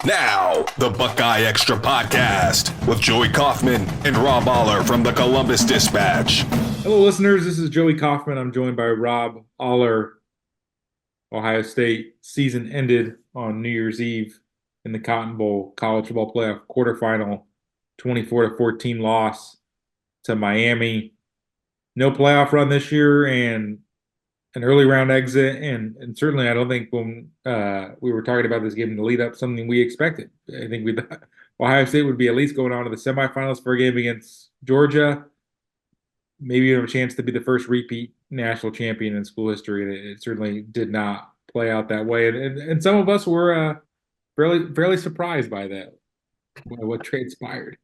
Now, the BuckeyeXtra podcast with Joey Kaufman and Rob Oller from the Columbus Dispatch. Hello, listeners. This is Joey Kaufman. I'm joined by Rob Oller. Ohio State season ended on New Year's Eve in the Cotton Bowl college football playoff quarterfinal, 24-14 loss to Miami. No playoff run this year and an early round exit. And certainly, I don't think when we were talking about this game in the lead up, something we expected. I think we thought Ohio State would be at least going on to the semifinals for a game against Georgia. Maybe you have a chance to be the first repeat national champion in school history, and it certainly did not play out that way. And some of us were fairly surprised by that, by what transpired.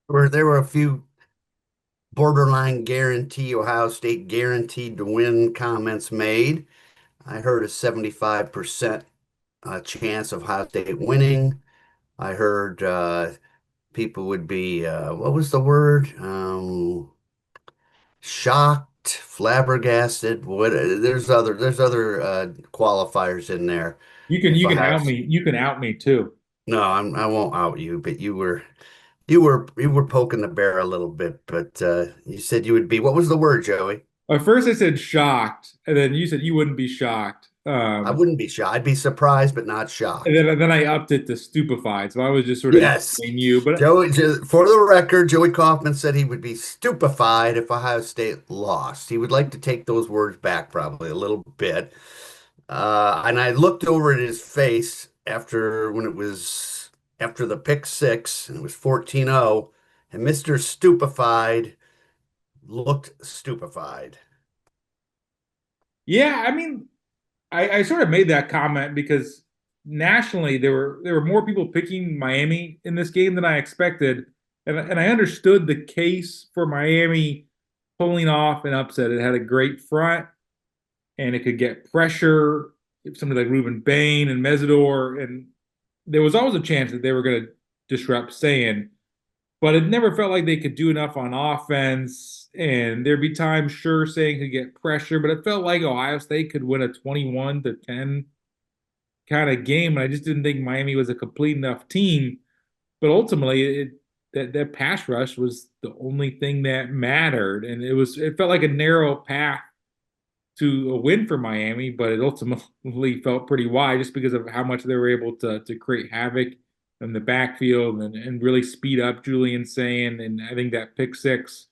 There were a few borderline guarantee, Ohio State guaranteed to win comments made. I heard a 75% chance of Ohio State winning. I heard people would be, what was the word? Shocked, flabbergasted. There's other qualifiers in there. You can If you I can have, out me. You can out me too. no, I won't out you, but you were poking the bear a little bit, but you said you would be. What was the word, Joey? At first, I said shocked, and then you said you wouldn't be shocked. I wouldn't be shocked. I'd be surprised, but not And shocked. then I upped it to stupefied. So I was just sort of Yes. imitating you. But Joey, for the record, Joey Kaufman said he would be stupefied if Ohio State lost. He would like to take those words back probably a little bit. And I looked over at his face after the pick six, and it was 14-0, and Mr. Stupefied looked stupefied. yeah, I mean, I sort of made that comment because nationally there were more people picking Miami in this game than I expected, and I understood the case for Miami pulling off an upset. It had a great front, and it could get pressure. Somebody like Ruben Bain and Mesidor, and there was always a chance that they were going to disrupt Saiyan, but it never felt like they could do enough on offense. And there'd be times, sure, saying could get pressure, but it felt like Ohio State could win a 21-10 kind of game. And I just didn't think Miami was a complete enough team. But ultimately, that pass rush was the only thing that mattered, and it felt like a narrow path to a win for Miami, but it ultimately felt pretty wide just because of how much they were able to create havoc in the backfield and really speed up Julian Sayin. And I think that pick six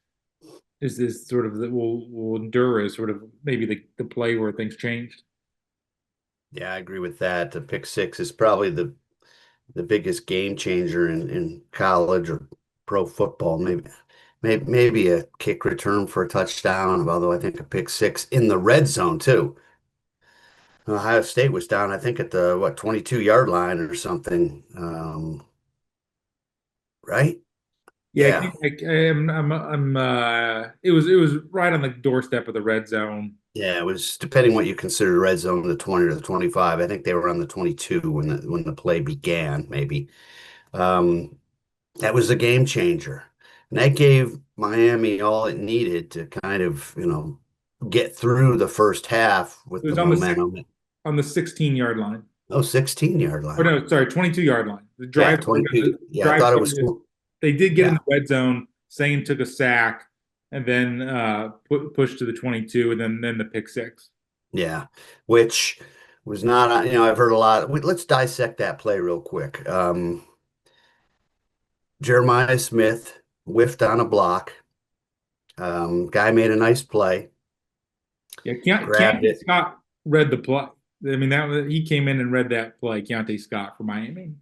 is this sort of that will endure as sort of maybe the play where things changed. Yeah, I agree with that. The pick six is probably the biggest game changer in college or pro football. Maybe a kick return for a touchdown, although I think a pick six in the red zone too. Ohio State was down, I think, at the 22-yard line or something. Right? Yeah, Yeah. it was right on the doorstep of the red zone. Yeah, it was depending what you consider red zone, the 20 or the 25. I think they were on the 22 when the play began, maybe. Um, that was a game changer. And that gave Miami all it needed to kind of, get through the first half It with the was on momentum. on the 16-yard line. Oh, 16-yard Or line. no, sorry, 22-yard line. The Yeah, drive, 22. Yeah, I drive thought it was started. cool. They did get in Yeah. the red zone. Sane took a sack and then pushed to the 22, and then the pick six. Yeah. Which was not, I've heard a lot. Let's dissect that play real quick. Jeremiah Smith whiffed on a block. Guy made a nice play, Yeah, grabbed Keontae it. Scott read the play. I mean, he came in and read that play. Keontae Scott for Miami.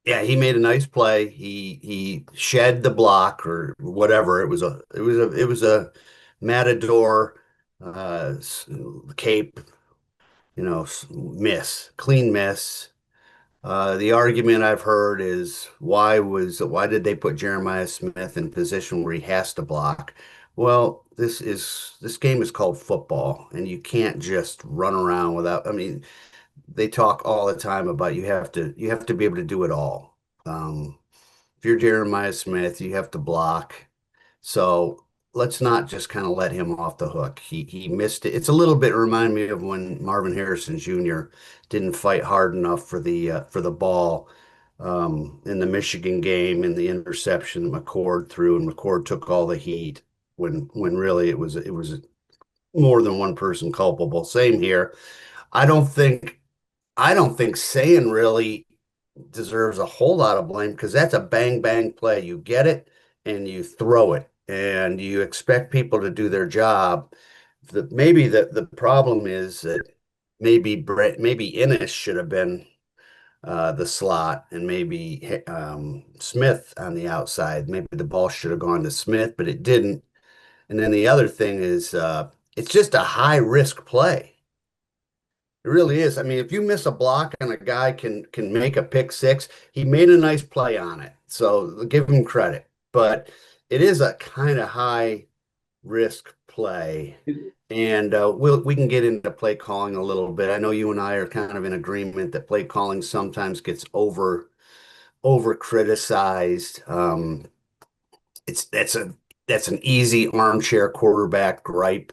Yeah, he made a nice play. He shed the block or whatever. It was a Matador cape, miss, clean miss. The argument I've heard is why did they put Jeremiah Smith in a position where he has to block? Well, this game is called football, and you can't just run around without. I mean, they talk all the time about you have to be able to do it all. If you're Jeremiah Smith, you have to block. So let's not just kind of let him off the hook. He missed it. It's a little bit remind me of when Marvin Harrison Jr. didn't fight hard enough for the ball in the Michigan game in the interception McCord threw, and McCord took all the heat when really it was more than one person culpable. Same here. I don't think I don't think Sayin really deserves a whole lot of blame because that's a bang bang play. You get it and you throw it, and you expect people to do their job. Maybe the problem is that maybe Innes should have been the slot, and maybe Smith on the outside. Maybe the ball should have gone to Smith, but it didn't. And then the other thing is, it's just a high risk play. It really is. I mean, if you miss a block and a guy can make a pick six, he made a nice play on it. So give him credit. But it is a kind of high risk play. And we can get into play calling a little bit. I know you and I are kind of in agreement that play calling sometimes gets over criticized. It's that's an easy armchair quarterback gripe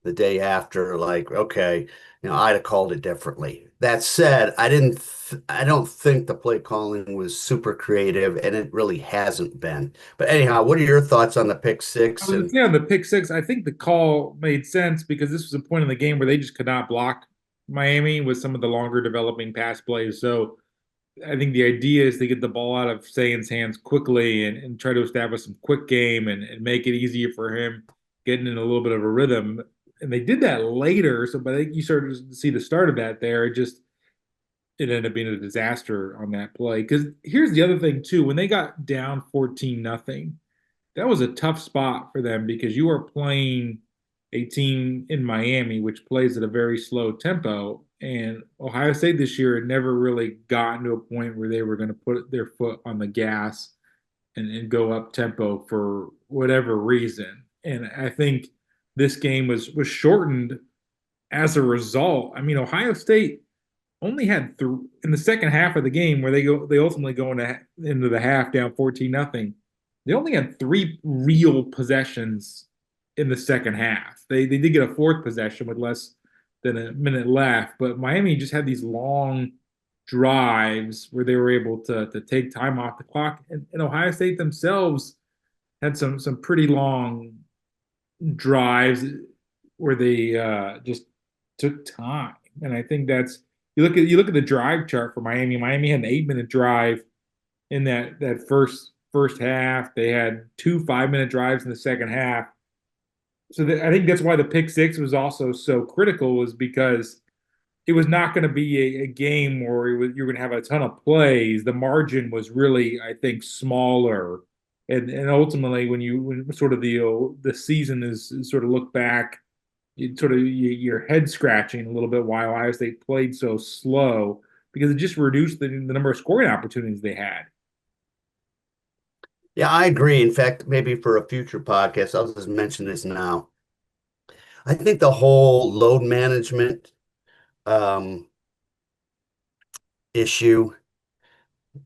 the day after, like, okay, I'd have called it differently. That said, I don't think the play calling was super creative, and it really hasn't been. But anyhow, what are your thoughts on the pick I six? was gonna And say on the pick six, I think the call made sense because this was a point in the game where they just could not block Miami with some of the longer developing pass plays. So I think the idea is to get the ball out of Sayan's hands quickly and try to establish some quick game and make it easier for him getting in a little bit of a rhythm. And they did that later. So, but I think you started to see the start of that there. It ended up being a disaster on that play. Because here's the other thing too: when they got down 14-0, that was a tough spot for them because you are playing a team in Miami which plays at a very slow tempo. And Ohio State this year had never really gotten to a point where they were going to put their foot on the gas and go up tempo for whatever reason. And I think this game was shortened as a result. I mean, Ohio State only had in the second half of the game where they ultimately go into the half down 14-0. They only had three real possessions in the second half. They did get a fourth possession with less than a minute left, but Miami just had these long drives where they were able to take time off the clock, and Ohio State themselves had some pretty long drives where they just took time. And I think that's you look at the drive chart for Miami. Miami had an 8-minute drive in that first half. They had two 5-minute drives in the second half. So I think that's why the pick six was also so critical, was because it was not going to be a game where you're going to have a ton of plays. The margin was really, I think, smaller, and ultimately when sort of the season is sort of look back, your head scratching a little bit why Ohio State played so slow because it just reduced the number of scoring opportunities they had. yeah, I agree. In fact, maybe for a future podcast, I'll just mention this now. I think the whole load management um, issue,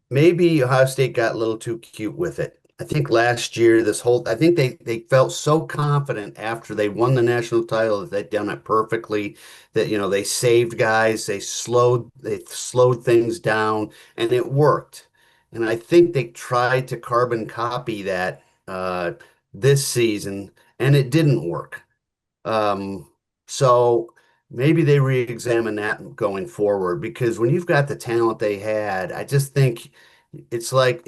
maybe Ohio State got a little too cute with it. I think last year, I think they felt so confident after they won the national title that they'd done it perfectly, that they saved guys, they slowed things down, and it worked. And I think they tried to carbon copy that this season, and it didn't work. So maybe they re-examine that going forward, because when you've got the talent they had, I just think it's like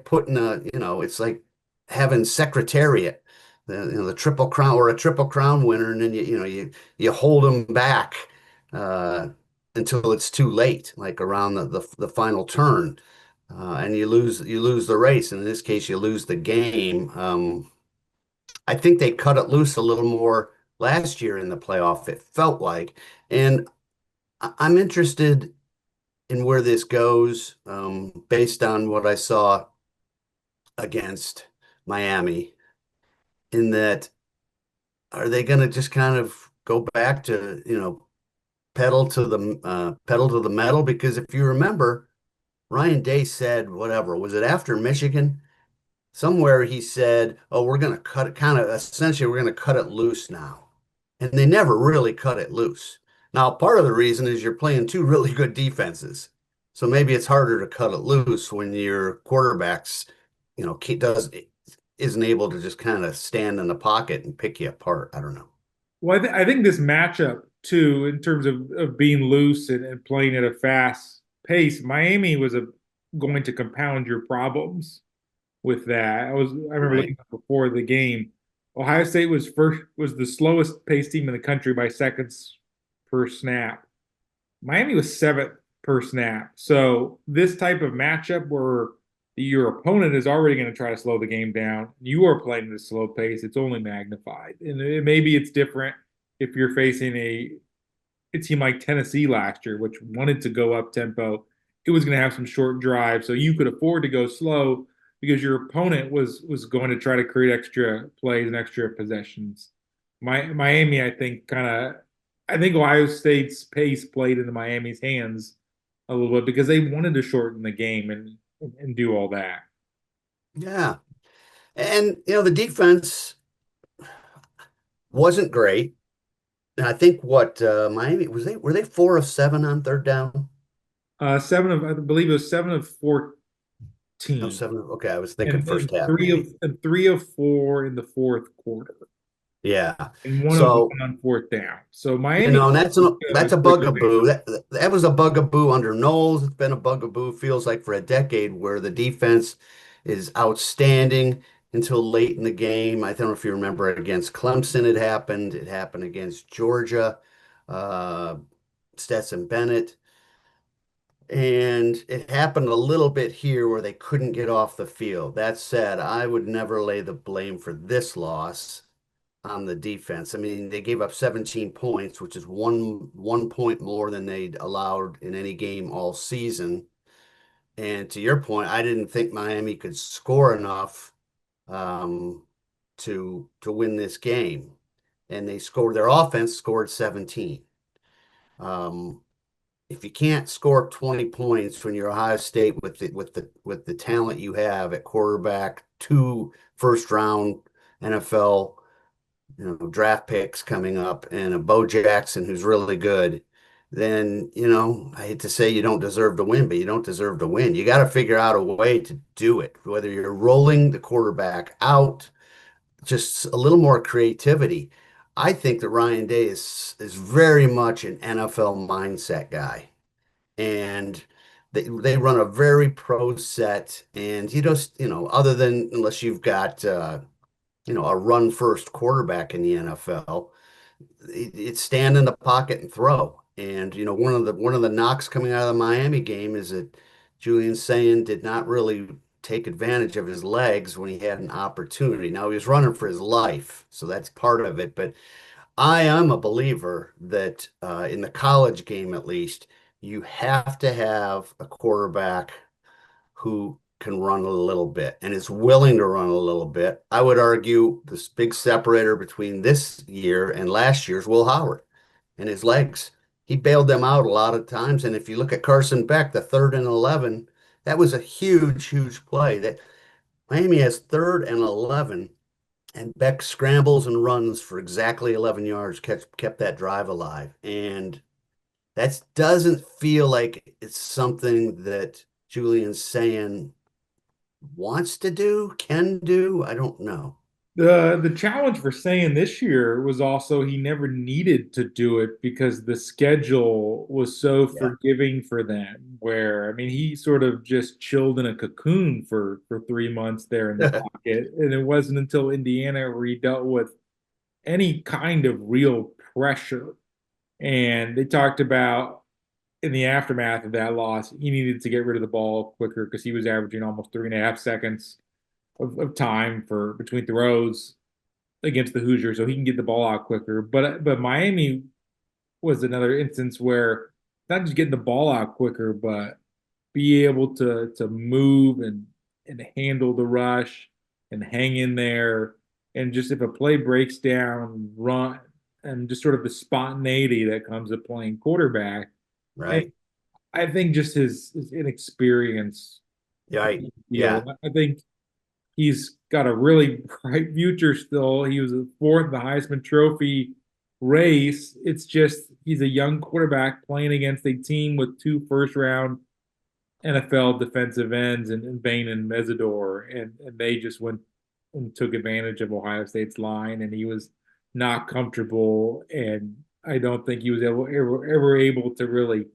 putting it's like having Secretariat, the Triple Crown or a Triple Crown winner, and then you hold them back uh, until it's too late, like around the final turn, and you lose the race. And in this case, you lose the game. I think they cut it loose a little more last year in the playoff, it felt like. And I'm interested in where this goes, based on what I saw against Miami, in that, are they going to just kind of go back to, pedal to the metal? Because if you remember, Ryan Day said, whatever, was it after Michigan? Somewhere he said, "Oh, we're going to cut it, kind of essentially, we're going to cut it loose now." And they never really cut it loose. Now, part of the reason is you're playing two really good defenses. So maybe it's harder to cut it loose when your quarterback's, does isn't able to just kind of stand in the pocket and pick you apart. I don't know. Well, I think this matchup too, in terms of being loose and playing at a fast pace, Miami was going to compound your problems with that. I remember Right. looking up before the game. Ohio State was the slowest paced team in the country by seconds per snap. Miami was seventh per snap. So this type of matchup where your opponent is already going to try to slow the game down, you are playing at a slow pace. It's only magnified, and maybe it's different if you're facing a team like Tennessee last year, which wanted to go up tempo. It was going to have some short drives, so you could afford to go slow because your opponent was going to try to create extra plays and extra possessions. Miami, I think Ohio State's pace played into Miami's hands a little bit because they wanted to shorten the game and do all that. Yeah. And the defense wasn't great. And I think what Miami were they 4 of 7 on third down? I believe it was 7 of 14, No, 7. Okay, I was thinking first and half maybe. three of four in the fourth quarter, Yeah. and one of So, one on fourth down. So Miami and took that's a quick advantage. bugaboo. That was a bugaboo under Knowles. It's been a bugaboo, feels like for a decade, where the defense is outstanding until late in the game. I don't know if you remember against Clemson, it happened. It happened against Georgia, uh, Stetson Bennett. And it happened a little bit here where they couldn't get off the field. That said, I would never lay the blame for this loss on the defense. I mean, they gave up 17 points, which is one point more than they'd allowed in any game all season. And to your point, I didn't think Miami could score enough um, to win this game. And their offense scored 17. Um, if you can't score 20 points when you're Ohio State with the talent you have at quarterback, 2 first round NFL draft picks coming up, and a Bo Jackson who's really good, then I hate to say you don't deserve to win, but you don't deserve to win. You got to figure out a way to do it, whether you're rolling the quarterback out, just a little more creativity. I think that Ryan Day is very much an NFL mindset guy, and they run a very pro set, and other than unless you've got a run first quarterback in the NFL, it's stand in the pocket and throw. And one of the knocks coming out of the Miami game is that Julian Sayin did not really take advantage of his legs when he had an opportunity. Now he was running for his life, so that's part of it. But I am a believer that in the college game, at least, you have to have a quarterback who can run a little bit and is willing to run a little bit. I would argue this big separator between this year and last year's Will Howard and his legs. He bailed them out a lot of times. And if you look at Carson Beck, the 3rd and 11, that was a huge, huge play. That Miami has 3rd and 11, and Beck scrambles and runs for exactly 11 yards, kept that drive alive. And that doesn't feel like it's something that Julian's saying wants to do, can do. I don't know. The challenge for saying this year was also he never needed to do it because the schedule was so Yeah. forgiving for them. Where I mean, he sort of just chilled in a cocoon for 3 months there in the pocket, and it wasn't until Indiana where he dealt with any kind of real pressure. And they talked about in the aftermath of that loss, he needed to get rid of the ball quicker because he was averaging almost 3.5 seconds of time for between throws against the Hoosiers, so he can get the ball out quicker. But Miami was another instance where not just getting the ball out quicker, but be able to move and handle the rush and hang in there. And just if a play breaks down, run, and just sort of the spontaneity that comes with playing quarterback. And Right. I think just his inexperience, Yeah. you Yeah. I think he's got a really bright future still. He was fourth in the Heisman Trophy race. It's just he's a young quarterback playing against a team with 2 first round NFL defensive ends and Bain and Mesidor, and they just went and took advantage of Ohio State's line, and he was not comfortable, and I don't think he was ever able to really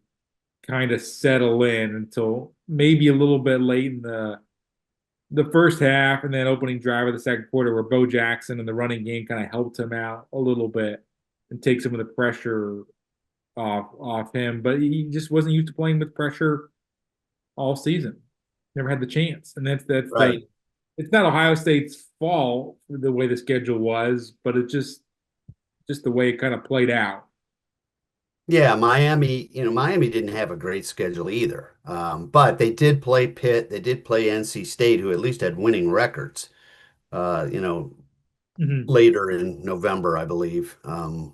kind of settle in until maybe a little bit late in the first half, and then opening drive of the second quarter, where Bo Jackson and the running game kind of helped him out a little bit and take some of the pressure off him. But he just wasn't used to playing with pressure all season. Never had the chance, and that's Right. it's not Ohio State's fault for the way the schedule was, but it's just the way it kind of played out. Yeah, Miami didn't have a great schedule either. But they did play Pitt, they did play NC State, who at least had winning records, uh, you know, Mm-hmm. later in November, I believe. And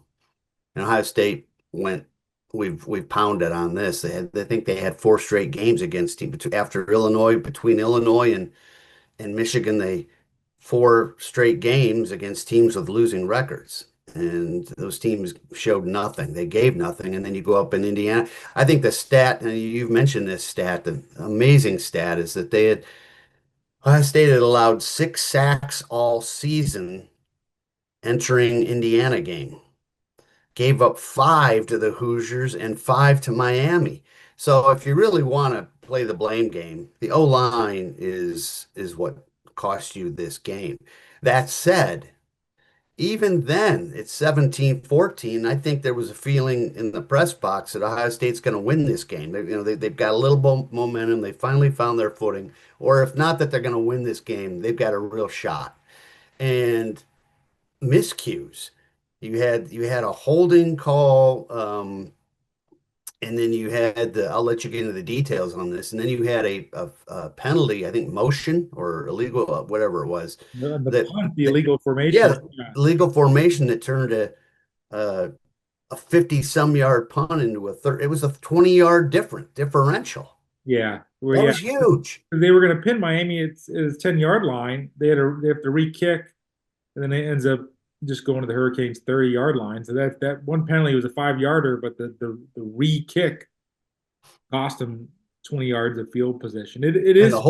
Ohio State went, we've pounded on this. They think they had four straight games against team after Illinois, between Illinois and Michigan, they four straight games against teams with losing records. And those teams showed nothing. They gave nothing. And then you go up in Indiana. I think the stat, and you've mentioned this stat, the amazing stat is that Ohio State had allowed 6 sacks all season entering Indiana game. Gave up 5 to the Hoosiers and 5 to Miami. So if you really want to play the blame game, the O-line is what cost you this game. That said, even then, it's 17-14. I think there was a feeling in the press box that Ohio State's going to win this game. They've got a little momentum. They finally found their footing. Or if not that they're going to win this game, they've got a real shot. And miscues. You had a holding call, and then you had I'll let you get into the details on this, and then you had a penalty, I think motion or illegal, whatever it was, The that, punt, the that illegal yeah, formation. Yeah. illegal formation that turned uh, a 50 some yard punt into a third. It was a 20-yard differential. Yeah. Where That yeah, was huge. they were going to pin Miami at his 10-yard line. They have to re-kick, and then it ends up just going to the Hurricanes' 30-yard line. So that one penalty was a 5-yarder, but the re-kick cost them 20 yards of field position. It And is the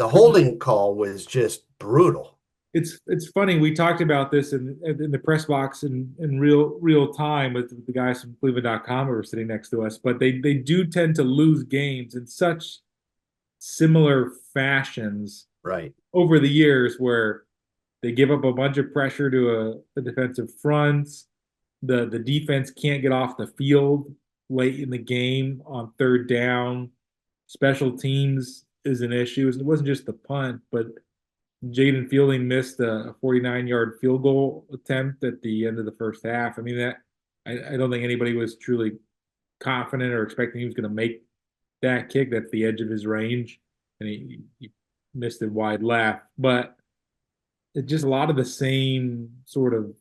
holding call was just brutal. it's funny. We talked about this in the press box in real time with the guys from Cleveland.com who were sitting next to us, but they do tend to lose games in such similar fashions Right. over the years where they give up a bunch of pressure to a defensive front. The defense can't get off the field late in the game on third down. Special teams is an issue. It wasn't just the punt, but Jaden Fielding missed a 49-yard field goal attempt at the end of the first half. I mean, I don't think anybody was truly confident or expecting he was going to make that kick. That's the edge of his range, and he missed it wide left. But it just a lot of the same sort of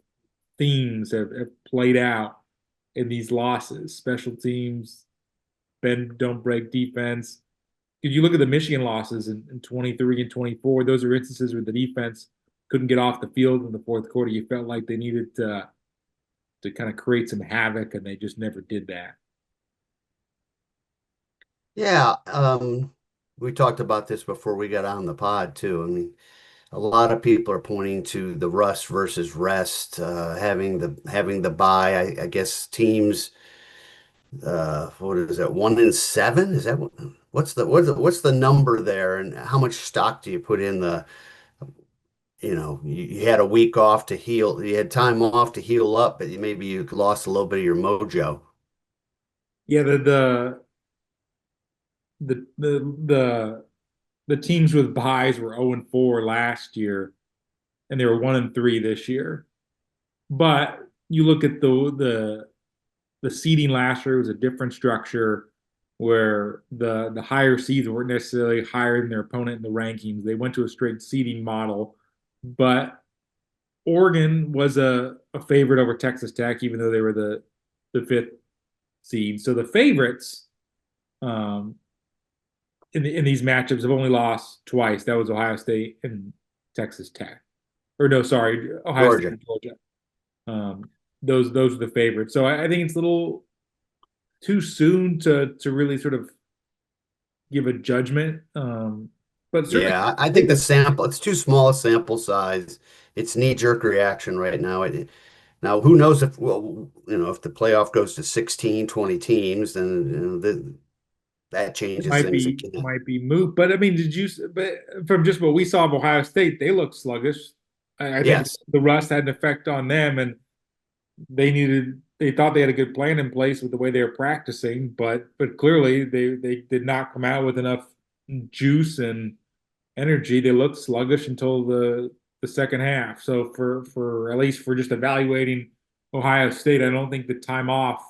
themes have played out in these losses. Special teams, bend don't break defense. If you look at the Michigan losses in 23 and 24, those are instances where the defense couldn't get off the field in the fourth quarter. You felt like they needed to kind of create some havoc, and they just never did that. Yeah, we talked about this before we got on the pod too. I mean, a lot of people are pointing to the rust versus rest, having the bye. I guess teams, what is that, 1-7? Is that what's the number there, and how much stock do you put in you had a week off to heal, you had time off to heal up, but maybe you lost a little bit of your mojo. Yeah, the the teams with buys were 0 and 4 last year, and they were 1 and 3 this year. But you look at the seeding last year was a different structure where the higher seeds weren't necessarily higher than their opponent in the rankings. They went to a straight seeding model, but Oregon was a favorite over Texas Tech, even though they were the fifth seed. So the favorites um, in these matchups have only lost twice. That was Ohio State and Texas Tech, or no, sorry, Ohio State Georgia. and Georgia. Um, those are the favorites. So I think it's a little too soon to really sort of give a judgment. But certainly, Yeah, I think the sample, it's too small a sample size. It's knee-jerk reaction right now. Now, who knows if, well, if the playoff goes to 16, 20 teams, then that it changes things again. might be moot. But I mean, but from just what we saw of Ohio State, they look sluggish. I think Yes. the rust had an effect on them, and they thought they had a good plan in place with the way they were practicing, but clearly they did not come out with enough juice and energy. They looked sluggish until the second half. So for at least for just evaluating Ohio State, I don't think the time off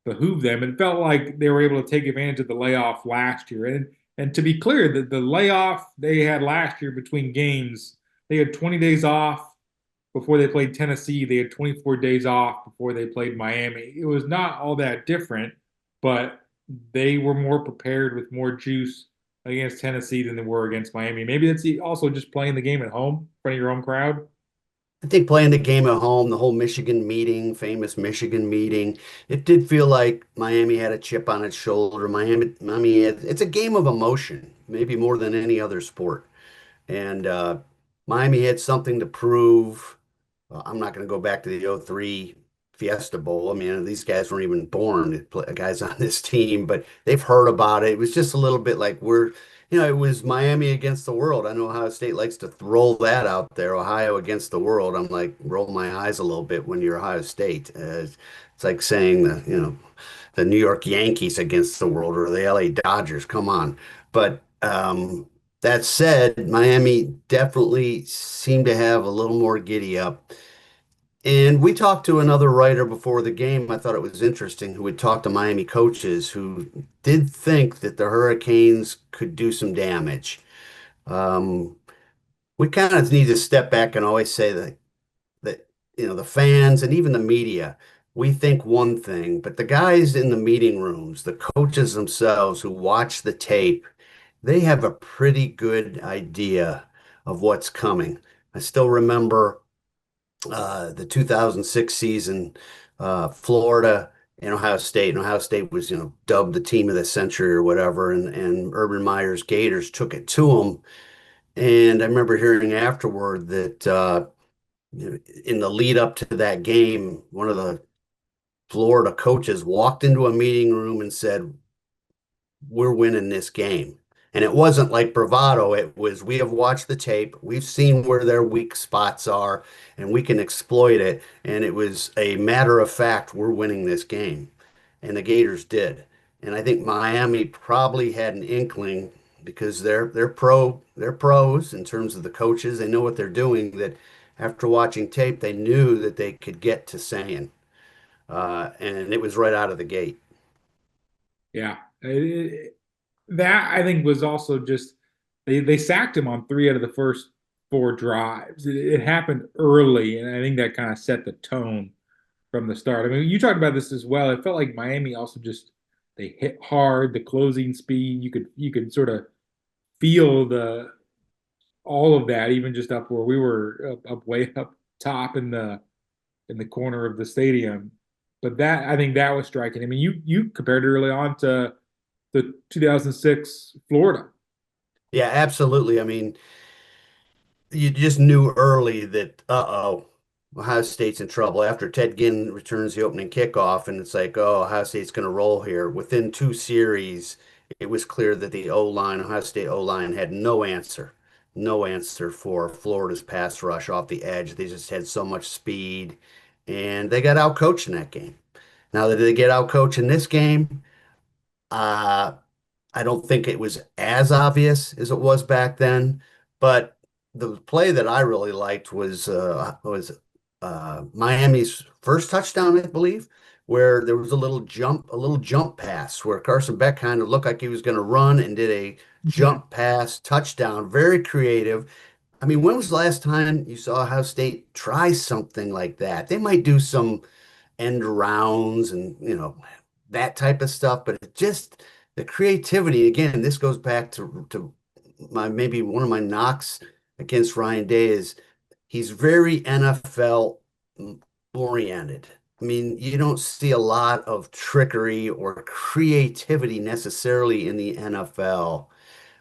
behooved them. It felt like they were able to take advantage of the layoff last year. And to be clear, the layoff they had last year between games, they had 20 days off before they played Tennessee. They had 24 days off before they played Miami. It was not all that different, but they were more prepared with more juice against Tennessee than they were against Miami. Maybe that's also just playing the game at home in front of your own crowd. I think playing the game at home, the whole Michigan meeting, famous Michigan meeting, it did feel like Miami had a chip on its shoulder. Miami, it's a game of emotion, maybe more than any other sport. And Miami had something to prove. I'm not going to go back to the '03 Fiesta Bowl. I mean, these guys weren't even born, guys on this team, but they've heard about it. It was just a little bit like it was Miami against the world. I know Ohio State likes to throw that out there, Ohio against the world. I'm like, roll my eyes a little bit when you're Ohio State. It's like saying the New York Yankees against the world or the LA Dodgers. Come on. But that said, Miami definitely seemed to have a little more giddy up. And we talked to another writer before the game. I thought it was interesting, who would talk to Miami coaches who did think that the Hurricanes could do some damage. Um, we kind of need to step back and always say that the fans and even the media, we think one thing, but the guys in the meeting rooms, the coaches themselves who watch the tape, they have a pretty good idea of what's coming. I still remember the 2006 season, Florida and Ohio State. And Ohio State was, dubbed the team of the century or whatever. And Urban Meyer's Gators took it to them. And I remember hearing afterward that in the lead up to that game, one of the Florida coaches walked into a meeting room and said, "We're winning this game." And it wasn't like bravado. It was, we have watched the tape. We've seen where their weak spots are, and we can exploit it. And it was a matter of fact, we're winning this game. And the Gators did. And I think Miami probably had an inkling because they're pros in terms of the coaches. They know what they're doing, that after watching tape, they knew that they could get to saying. And it was right out of the gate. Yeah. That I think was also just they sacked him on three out of the first four drives. It happened early, and I think that kind of set the tone from the start. I mean, you talked about this as well. It felt like Miami also just they hit hard, the closing speed. You could sort of feel the all of that, even just up where we were up way up top in the corner of the stadium. But that I think that was striking. I mean, you compared it early on to the 2006 Florida. Yeah, absolutely. I mean, you just knew early that, Ohio State's in trouble. After Ted Ginn returns the opening kickoff, and it's like, oh, Ohio State's going to roll here. Within two series, it was clear that the O-line, Ohio State O-line, had no answer for Florida's pass rush off the edge. They just had so much speed, and they got outcoached in that game. Now, did they get outcoached in this game? Uh, I don't think it was as obvious as it was back then, but the play that I really liked was Miami's first touchdown, I believe, where there was a little jump pass where Carson Beck kind of looked like he was going to run and did a Mhm. jump pass touchdown. Very creative. I mean, when was the last time you saw Ohio State try something like that? They might do some end rounds and that type of stuff, but it just the creativity again. This goes back to my maybe one of my knocks against Ryan Day is he's very NFL oriented. I mean, you don't see a lot of trickery or creativity necessarily in the NFL.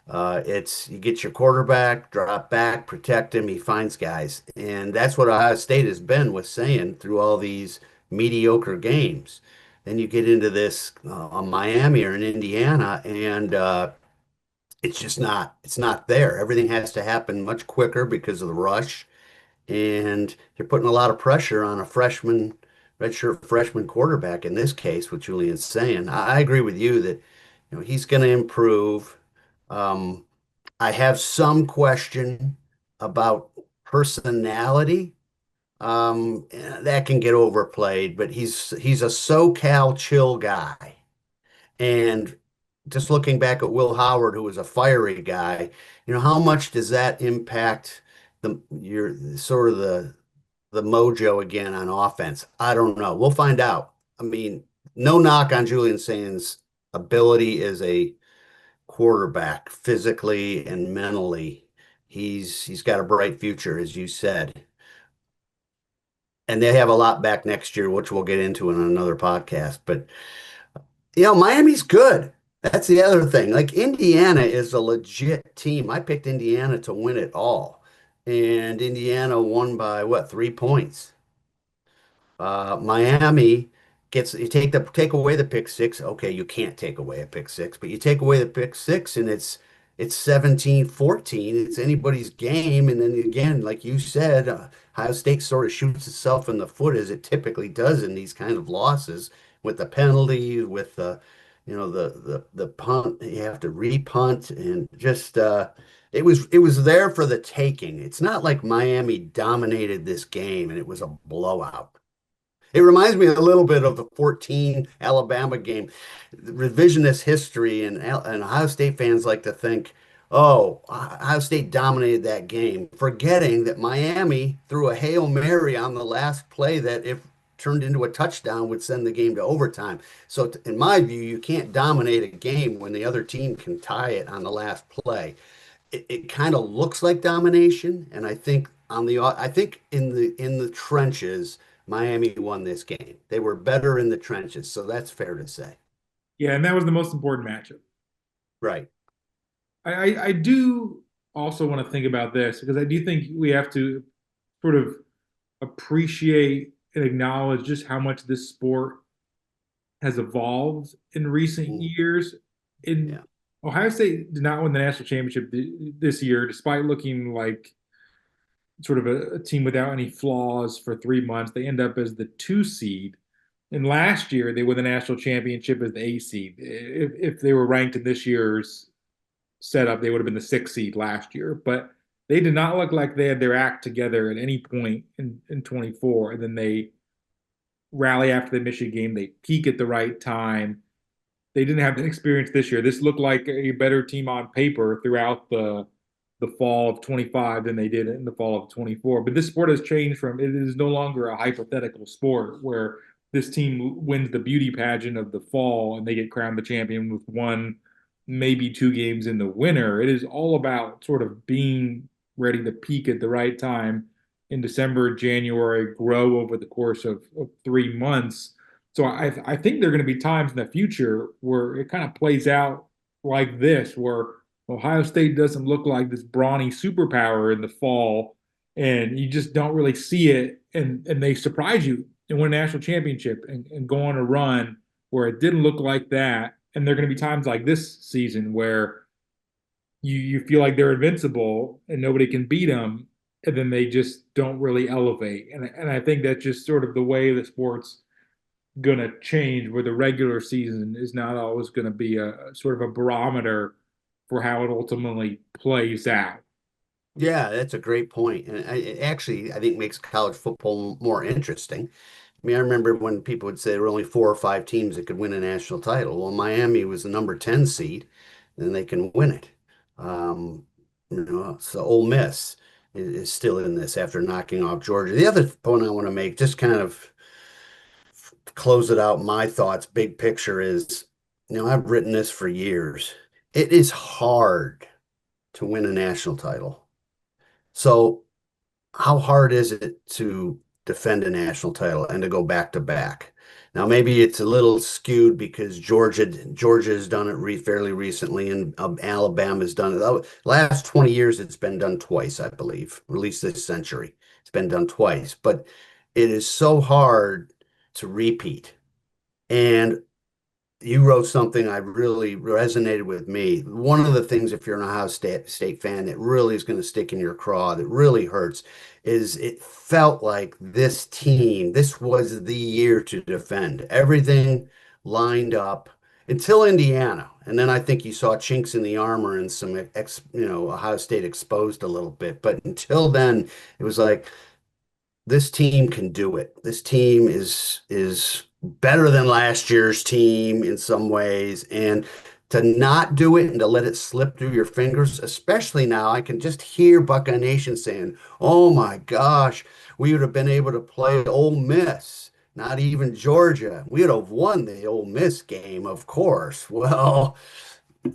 It's you get your quarterback, drop back, protect him, he finds guys. And that's what Ohio State has been with saying through all these mediocre games. Then you get into this Miami or in Indiana, and it's not there. Everything has to happen much quicker because of the rush, and you're putting a lot of pressure on a redshirt freshman quarterback in this case, what Julian's saying. I agree with you that he's going to improve. Um, I have some question about personality. That can get overplayed, but he's a SoCal chill guy. And just looking back at Will Howard, who was a fiery guy, how much does that impact your sort of the mojo again on offense? I don't know. We'll find out. I mean, no knock on Julian Saint's ability as a quarterback, physically and mentally. He's got a bright future, as you said. And they have a lot back next year, which we'll get into in another podcast. But Miami's good. That's the other thing. Like Indiana is a legit team. I picked Indiana to win it all. And Indiana won by what, 3 points? Miami gets you take away the pick six. Okay, you can't take away a pick six, but you take away the pick six and it's 17-14. It's anybody's game. And then again, like you said, Ohio State sort of shoots itself in the foot as it typically does in these kind of losses with the penalty, with the punt. You have to repunt and just it was there for the taking. It's not like Miami dominated this game and it was a blowout. It reminds me a little bit of the 14 Alabama game. Revisionist history and Ohio State fans like to think, oh, Ohio State dominated that game, forgetting that Miami threw a Hail Mary on the last play that, if turned into a touchdown, would send the game to overtime. So, in my view, you can't dominate a game when the other team can tie it on the last play. It kind of looks like domination, and I think in the trenches, Miami won this game. They were better in the trenches, so that's fair to say. Yeah, and that was the most important matchup. Right. I do also want to think about this because I do think we have to sort of appreciate and acknowledge just how much this sport has evolved in recent Mm, years. In yeah. Ohio State did not win the national championship this year, despite looking like sort of a team without any flaws for 3 months. They end up as the 2 seed. And last year, they won the national championship as the 8 seed. If they were ranked in this year's setup, they would have been the 6 seed last year. But they did not look like they had their act together at any point in 24. And then they rally after the Michigan game. They peak at the right time. They didn't have the experience this year. This looked like a better team on paper throughout the fall of 25 than they did in the fall of 24. But this sport has changed from it is no longer a hypothetical sport where this team wins the beauty pageant of the fall and they get crowned the champion with one, maybe 2 games in the winter. It is all about sort of being ready to peak at the right time in December, January, grow over the course of 3 months. So I think there are going to be times in the future where it kind of plays out like this, where Ohio State doesn't look like this brawny superpower in the fall, and you just don't really see it, and they surprise you and win a national championship and go on a run where it didn't look like that. And there are going to be times like this season where you feel like they're invincible and nobody can beat them, and then they just don't really elevate. And I think that's just sort of the way the sport's going to change, where the regular season is not always going to be a sort of a barometer for how it ultimately plays out. Yeah, that's a great point. And it actually, I think, makes college football more interesting. I mean, I remember when people would say there were only 4 or 5 teams that could win a national title. Well, Miami was the number 10 seed, and they can win it. So Ole Miss is still in this after knocking off Georgia. The other point I want to make, just kind of close it out, my thoughts, big picture is, I've written this for years. It is hard to win a national title. So how hard is it to defend a national title and to go back to back. Now, maybe it's a little skewed because Georgia has done it fairly recently, and Alabama's done it. Last 20 years, it's been done twice, I believe, or at least this century. It's been done twice, but it is so hard to repeat. And you wrote something I really resonated with me. One of the things, if you're an Ohio State fan, that really is going to stick in your craw, that really hurts, is it felt like this team, this was the year to defend. Everything lined up until Indiana. And then I think you saw chinks in the armor and some, Ohio State exposed a little bit. But until then, it was like, this team can do it. This team is better than last year's team in some ways, and to not do it and to let it slip through your fingers, especially now, I can just hear Buckeye Nation saying, "Oh my gosh, we would have been able to play Ole Miss, not even Georgia. We would have won the Ole Miss game, of course." Well,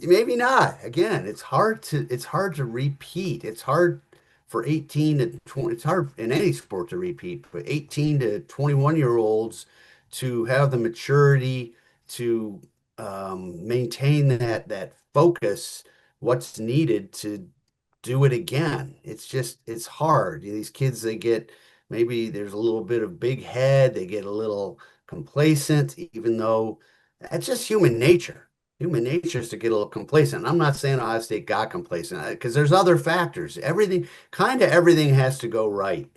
maybe not. Again, it's hard to repeat. It's hard for 18 to 20, it's hard in any sport to repeat, but 18 to 21 year olds to have the maturity to maintain that focus, what's needed to do it again. It's hard. These kids, maybe there's a little bit of big head, they get a little complacent, even though that's just human nature. Human nature is to get a little complacent. I'm not saying Ohio State got complacent because there's other factors. Everything has to go right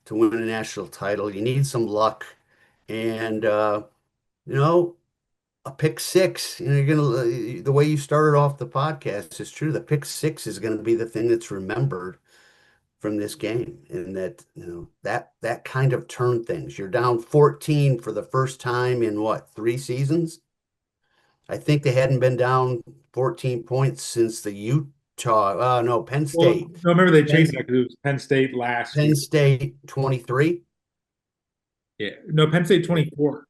to win a national title. You need some luck, and you know, a pick six. The way you started off the podcast is true. The pick six is gonna be the thing that's remembered from this game, and that kind of turned things. You're down 14 for the first time in what, 3 seasons? I think they hadn't been down 14 points since the Utah, no, Penn Well, State. no, remember they Penn, changed that because it was Penn State last Penn year. State 23. Yeah, no, Penn State 24.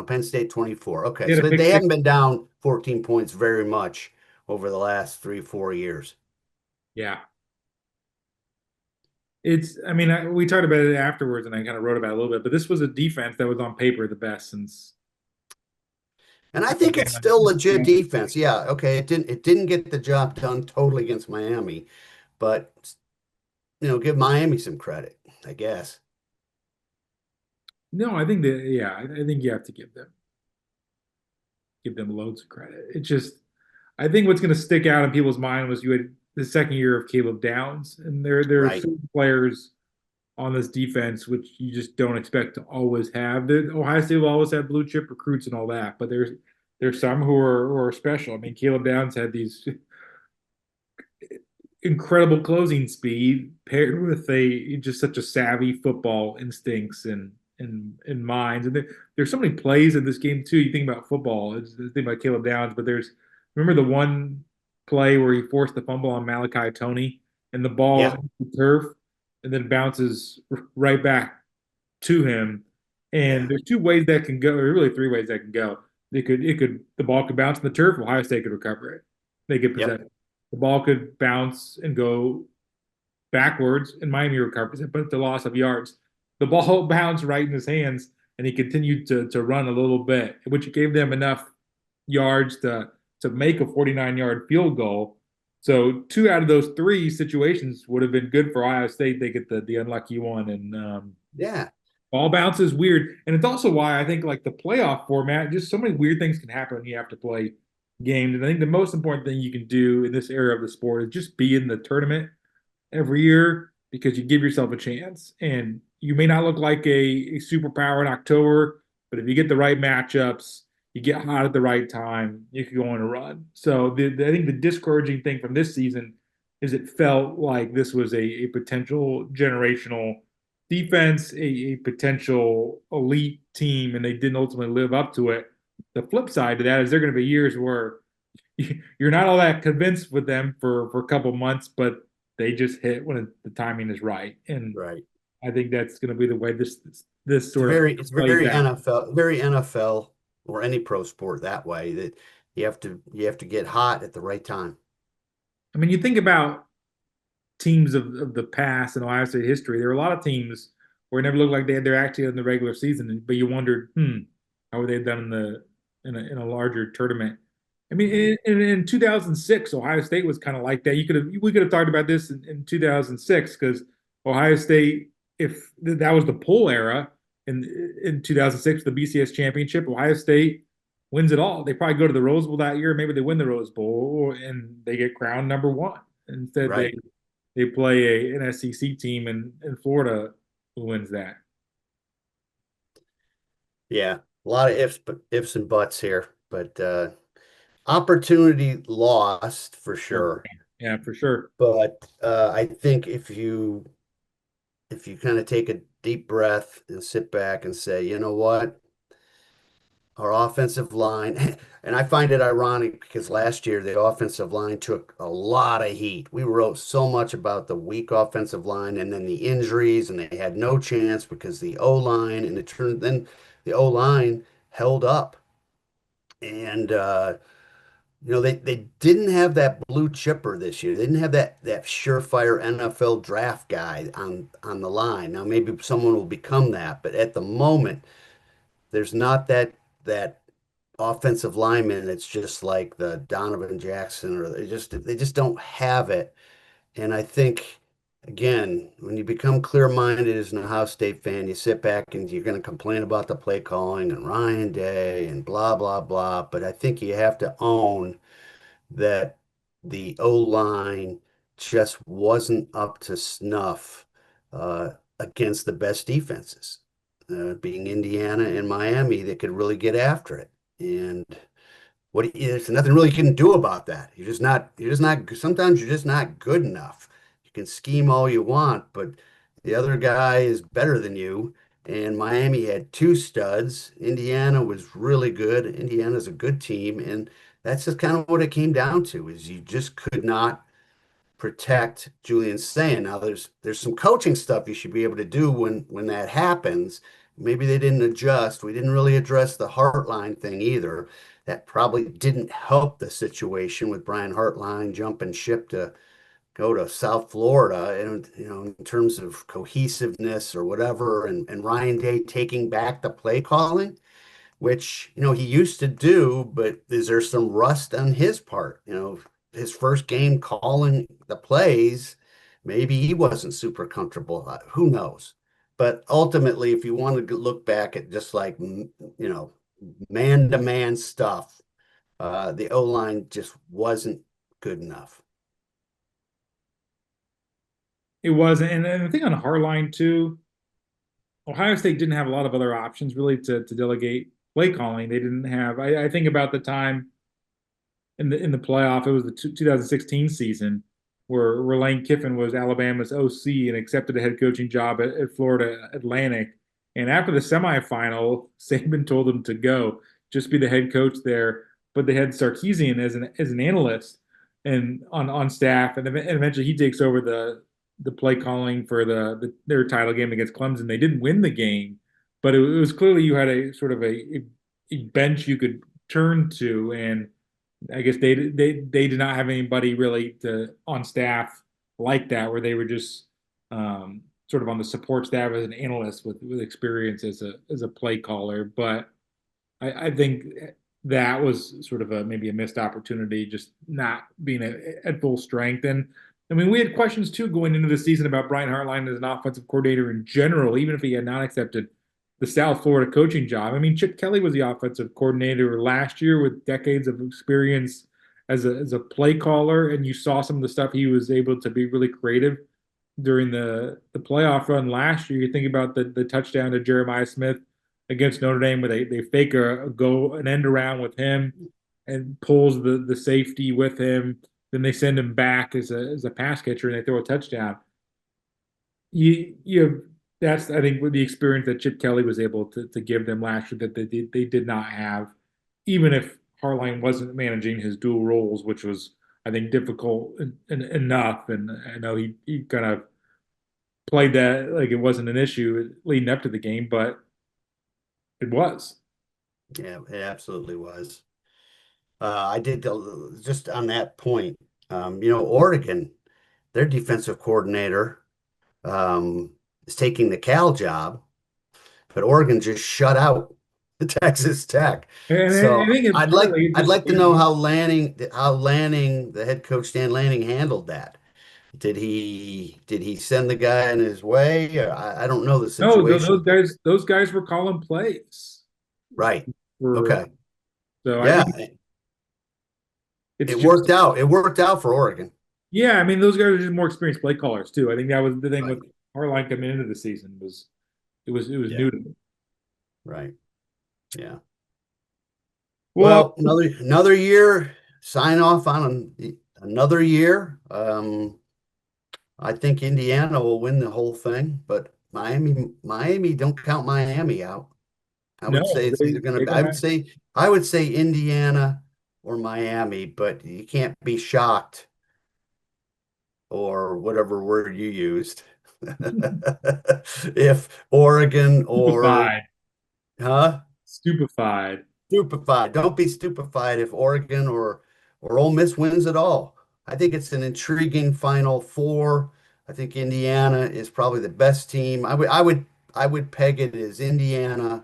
Penn State 24. They Okay, had a so pick they six. haven't been down 14 points very much over the last 3, 4 years. Yeah, I mean, we talked about it afterwards, and I kind of wrote about it a little bit. But this was a defense that was on paper the best since And I think it's Alabama. still legit defense. Yeah, okay, it didn't get the job done totally against Miami, but give Miami some credit, I guess. No, I think that yeah, I think you have to give them loads of credit. It just I think what's going to stick out in people's mind was you had the second year of Caleb Downs, and there are Right. certain players on this defense which you just don't expect to always have. The Ohio State will always have blue chip recruits and all that, but there's some who are special. I mean, Caleb Downs had these incredible closing speed paired with a just such a savvy football instincts and minds. And there's so many plays in this game too. You think about football, it's the thing about Caleb Downs, but remember the one play where he forced the fumble on Malachi Tony and the ball Yeah. hits the turf and then bounces right back to him. And Yeah. there's two ways that can go, or really three ways that can go. The ball could bounce in the turf, Ohio State could recover it. They get Yep. possession. The ball could bounce and go backwards, and Miami recovers it, but it's a loss of yards. The ball bounced right in his hands, and he continued to run a little bit, which gave them enough yards to make a 49-yard field goal. So 2 out of those 3 situations would have been good for Ohio State. They get the unlucky one, and Yeah. ball bounce is weird, and it's also why I think like the playoff format, just so many weird things can happen when you have to play games. And I think the most important thing you can do in this era of the sport is just be in the tournament every year because you give yourself a chance. And you may not look like a superpower in October, but if you get the right matchups, you get hot at the right time, you can go on a run. So I think the discouraging thing from this season is it felt like this was a potential generational defense, a potential elite team, and they didn't ultimately live up to it. The flip side to that is there are going to be years where you're not all that convinced with them for a couple months, but they just hit when the timing is right. And Right. I think that's going to be the way this It's sort of very, it's plays out. very NFL or any pro sport that way, that you have to get hot at the right time. I mean, you think about teams of the past in Ohio State history. There are a lot of teams where it never looked like they had their act together in the regular season. But you wondered, how would they have done in a larger tournament? I mean, in 2006, Ohio State was kind of like that. We could have talked about this in 2006 because Ohio State, if that was the pool era in 2006, the BCS championship, Ohio State wins it all. They probably go to the Rose Bowl that year. Maybe they win the Rose Bowl and they get crowned number one. Instead, Right. they play an SEC team in Florida who wins that. Yeah. A lot of ifs and buts here, but opportunity lost for sure. Yeah, for sure. But I think if you kind of take a deep breath and sit back and say, you know what, our offensive line, and I find it ironic because last year the offensive line took a lot of heat. We wrote so much about the weak offensive line and then the injuries, and they had no chance because the O line and then the O line held up. And they didn't have that blue chipper this year. They didn't have that surefire NFL draft guy on the line. Now maybe someone will become that, but at the moment, there's not that offensive lineman that's just like the Donovan Jackson, or they just don't have it. And I think again, when you become clear-minded as an Ohio State fan, you sit back and you're going to complain about the play calling and Ryan Day and blah blah blah. But I think you have to own that the O-line just wasn't up to snuff against the best defenses, being Indiana and Miami that could really get after it. And there's nothing really you can do about that. Sometimes you're just not good enough. You can scheme all you want, but the other guy is better than you. And Miami had two studs. Indiana was really good. Indiana's a good team. And that's just kind of what it came down to, is you just could not protect Julian Sayin. Now there's some coaching stuff you should be able to do when that happens. Maybe they didn't adjust. We didn't really address the Hartline thing either. That probably didn't help the situation with Brian Hartline jumping ship to go to South Florida, and in terms of cohesiveness or whatever, and Ryan Day taking back the play calling, which he used to do, but is there some rust on his part? His first game calling the plays, maybe he wasn't super comfortable. Who knows? But ultimately, if you want to look back at just like man-to-man stuff, the O-line just wasn't good enough. It was, and the thing on Hartline too, Ohio State didn't have a lot of other options really to delegate play calling. They didn't have. I think about the time in the playoff. It was the 2016 season where Lane Kiffin was Alabama's OC and accepted a head coaching job at Florida Atlantic. And after the semifinal, Saban told him to go, just be the head coach there. But they had Sarkisian as an analyst and on staff, and eventually he takes over the play calling for their title game against Clemson. They didn't win the game, but it was clearly you had a sort of a bench you could turn to, and I guess they did not have anybody really on staff like that, where they were just sort of on the support staff as an analyst with experience as a play caller. But I think that was sort of maybe a missed opportunity, just not being at full strength. And I mean, we had questions too going into the season about Brian Hartline as an offensive coordinator in general, even if he had not accepted the South Florida coaching job. I mean, Chip Kelly was the offensive coordinator last year with decades of experience as a play caller, and you saw some of the stuff he was able to be really creative during the playoff run last year. You think about the touchdown to Jeremiah Smith against Notre Dame, where they fake an end around with him and pulls the safety with him. Then they send him back as a pass catcher and they throw a touchdown. You have that's I think with the experience that Chip Kelly was able to give them last year that they did not have, even if Harline wasn't managing his dual roles, which was I think difficult enough. And I know he kind of played that like it wasn't an issue leading up to the game, but it was. Yeah, it absolutely was. I did just on that point. Oregon, their defensive coordinator, is taking the Cal job, but Oregon just shut out Texas Tech. And I So think it's partly I'd just like to know how Lanning, the head coach Dan Lanning, handled that. Did he send the guy on his way? I don't know the no, situation. those guys were calling plays Right. for Okay. so I Yeah, think it's it just worked out. It worked out for Oregon. yeah, I mean those guys are just more experienced play callers too. I think that was the thing Right. with Harline coming into the season was it was Yeah. new to me. Right. Yeah. Well, Well, another year, sign off on another year. I think Indiana will win the whole thing, but Miami, don't count Miami out. I would say no, it's either going they to be, don't have I would say Indiana or Miami, but you can't be shocked or whatever word you used. If Oregon or, stupefied, huh? stupefied. Stupefied. Don't be stupefied if Oregon or Ole Miss wins it all. I think it's an intriguing Final Four. I think Indiana is probably the best team. I would peg it as Indiana,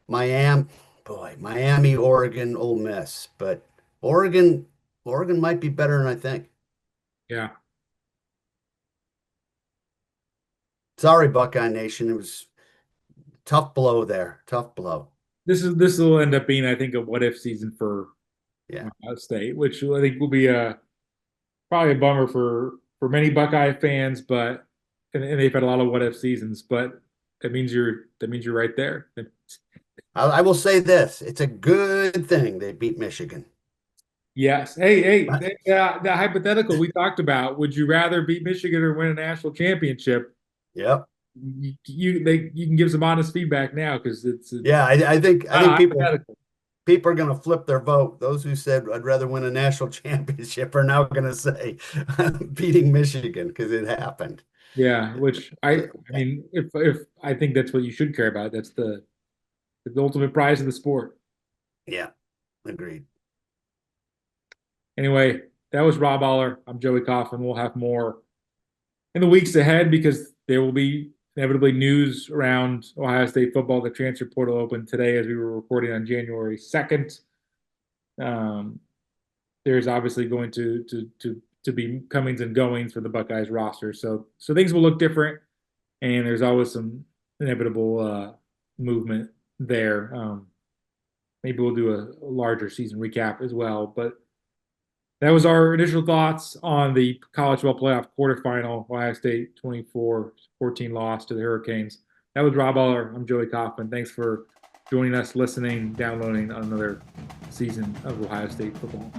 Miami, boy, Miami, Oregon, Ole Miss. But Oregon, Oregon might be better than I think. Yeah, Sorry, Buckeye Nation. It was tough blow there. Tough blow. this will end up being I think a what if season for Yeah. Ohio State, which I think will be probably a bummer for many Buckeye fans, but and they've had a lot of what if seasons, but that means you're right there. I will say this. It's a good thing they beat Michigan. Yes. Hey, the hypothetical we talked about. Would you rather beat Michigan or win a national championship? Yep. You can give some honest feedback now because it's Yeah, I not a think hypothetical. people are going to flip their vote. Those who said I'd rather win a national championship are now going to say beating Michigan because it happened. Yeah, which I So, I mean if I think that's what you should care about. That's the ultimate prize of the sport. yeah, agreed. Anyway, that was Rob Oller. I'm Joey Kaufman. We'll have more in the weeks ahead because there will be inevitably news around Ohio State football. The transfer portal opened today as we were recording on January 2nd. Um, there's obviously going to be comings and goings for the Buckeyes roster. So things will look different, and there's always some inevitable movement there. Maybe we'll do a larger season recap as well, but that was our initial thoughts on the college football playoff quarterfinal. Ohio State 24-14 loss to the Hurricanes. That was Rob Oller. I'm Joey Kaufman. Thanks for joining us, listening, downloading on another season of Ohio State football.